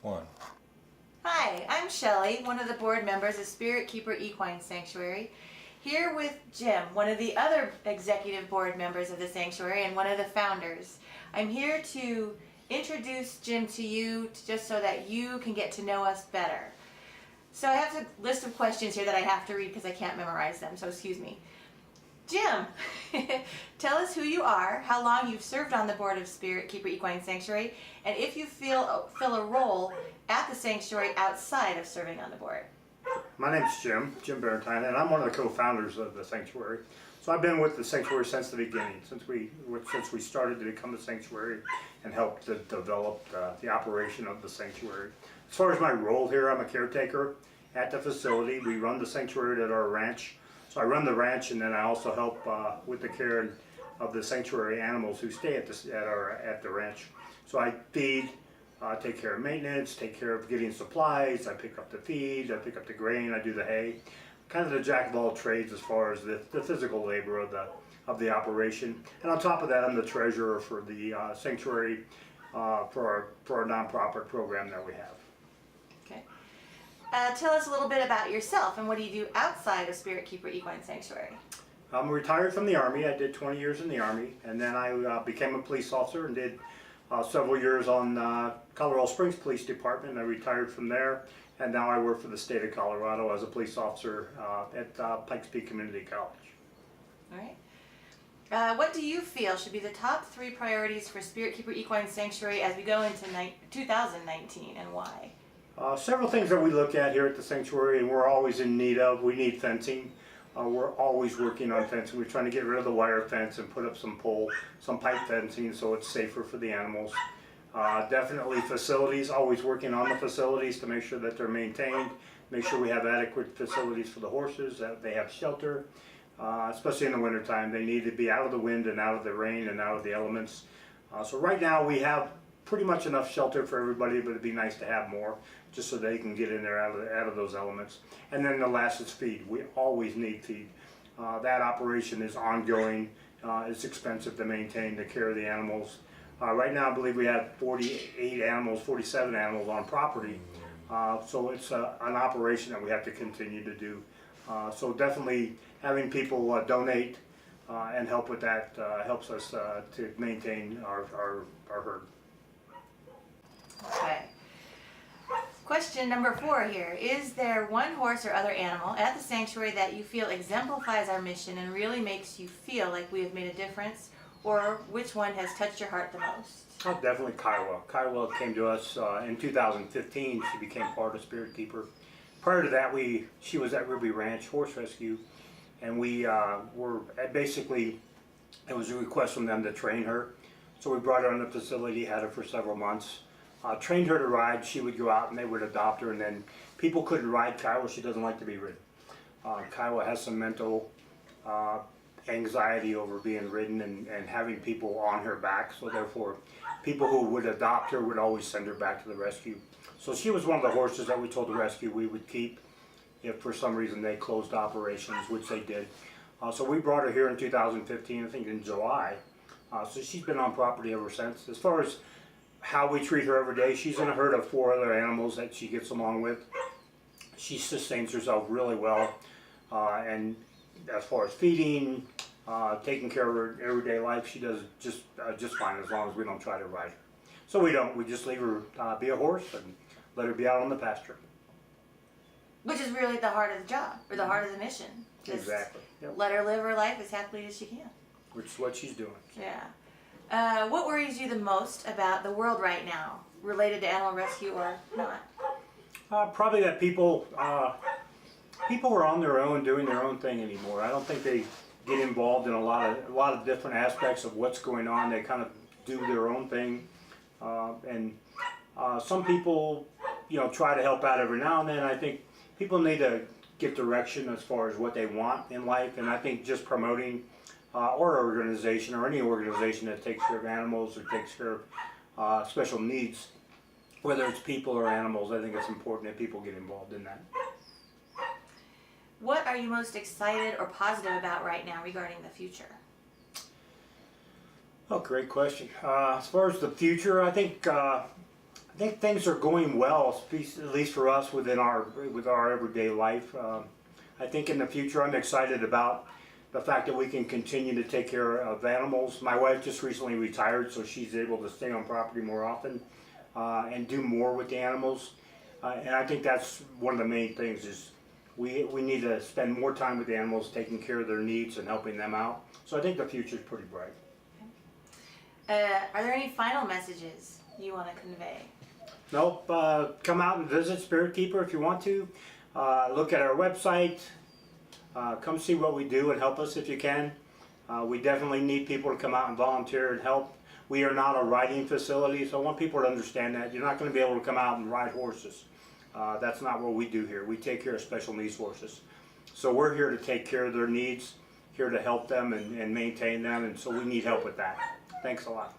One. Hi, I'm Shelley, one of the board members of Spirit Keeper Equine Sanctuary, here with Jim, one of the other executive board members of the sanctuary and one of the founders. I'm here to introduce Jim to you just so that you can get to know us better. So I have a list of questions here that I have to read because I can't memorize them, so excuse me. Jim, tell us who you are, how long you've served on the board of Spirit Keeper Equine Sanctuary, and if you fill a role at the sanctuary outside of serving on the board. My name's Jim Barrentine, and I'm one of the co-founders of the sanctuary. So I've been with the sanctuary since the beginning, since we started to become a sanctuary and helped to develop the operation of the sanctuary. As far as my role here, I'm a caretaker at the facility. We run the sanctuary at our ranch. So I run the ranch, and then I also help with the care of the sanctuary animals who stay at the ranch. So I feed, take care of maintenance, take care of getting supplies. I pick up the feed, I pick up the grain, I do the hay. Kind of the jack of all trades as far as the physical labor of the operation. And on top of that, I'm the treasurer for the sanctuary for our nonprofit program that we have. Okay. Tell us a little bit about yourself and what do you do outside of Spirit Keeper Equine Sanctuary? I'm retired from the Army. I did 20 years in the Army, and then I became a police officer and did several years on Colorado Springs Police Department. I retired from there, and now I work for the state of Colorado as a police officer at Pikes Peak Community College. All right. What do you feel should be the top 3 priorities for Spirit Keeper Equine Sanctuary as we go into 2019, and why? Several things that we look at here at the sanctuary, and we're always in need of. We need fencing. We're always working on fencing. We're trying to get rid of the wire fence and put up some pipe fencing so it's safer for the animals. Definitely facilities, always working on the facilities to make sure that they're maintained, make sure we have adequate facilities for the horses, that they have shelter, especially in the wintertime. They need to be out of the wind and out of the rain and out of the elements. So right now we have pretty much enough shelter for everybody, but it'd be nice to have more just so they can get in there out of those elements. And then the last is feed. We always need feed. That operation is ongoing. It's expensive to maintain, the care of the animals. Right now I believe we have 47 animals on property. So it's an operation that we have to continue to do. So definitely having people donate and help with that helps us to maintain our herd. Okay. Question number 4 here. Is there one horse or other animal at the sanctuary that you feel exemplifies our mission and really makes you feel like we have made a difference? Or which one has touched your heart the most? Oh, definitely Kiowa. Kiowa came to us in 2015. She became part of Spirit Keeper. Prior to that, she was at Ruby Ranch Horse Rescue, and we were basically, it was a request from them to train her. So we brought her in the facility, had her for several months. Trained her to ride. She would go out and they would adopt her, and then people couldn't ride Kiowa. She doesn't like to be ridden. Kiowa has some mental anxiety over being ridden and having people on her back, so therefore people who would adopt her would always send her back to the rescue. So she was one of the horses that we told the rescue we would keep if for some reason they closed operations, which they did. So we brought her here in 2015, I think in July. So she's been on property ever since. As far as how we treat her every day, she's in a herd of 4 other animals that she gets along with. She sustains herself really well, and as far as feeding, taking care of her everyday life, she does just fine as long as we don't try to ride her. So we just leave her be a horse and let her be out on the pasture. Which is really the heart of the job, or the heart of the mission. Just Exactly. Yep. let her live her life as happily as she can. Which is what she's doing. Yeah. What worries you the most about the world right now, related to animal rescue or not? Probably that people are on their own, doing their own thing anymore. I don't think they get involved in a lot of different aspects of what's going on. They kind of do their own thing, and some people, try to help out every now and then. I think people need to get direction as far as what they want in life, and I think just promoting or organization, or any organization that takes care of animals or takes care of special needs, whether it's people or animals, I think it's important that people get involved in that. What are you most excited or positive about right now regarding the future? Oh, great question. As far as the future, I think I think things are going well, at least for us with our everyday life. I think in the future, I'm excited about the fact that we can continue to take care of animals. My wife just recently retired, so she's able to stay on property more often and do more with the animals. And I think that's one of the main things is we need to spend more time with the animals, taking care of their needs and helping them out. So I think the future is pretty bright. Are there any final messages you want to convey? Nope. Come out and visit Spirit Keeper if you want to. Look at our website. Come see what we do and help us if you can. We definitely need people to come out and volunteer and help. We are not a riding facility, so I want people to understand that. You're not going to be able to come out and ride horses. That's not what we do here. We take care of special needs horses. So we're here to take care of their needs, here to help them and maintain them, and so we need help with that. Thanks a lot.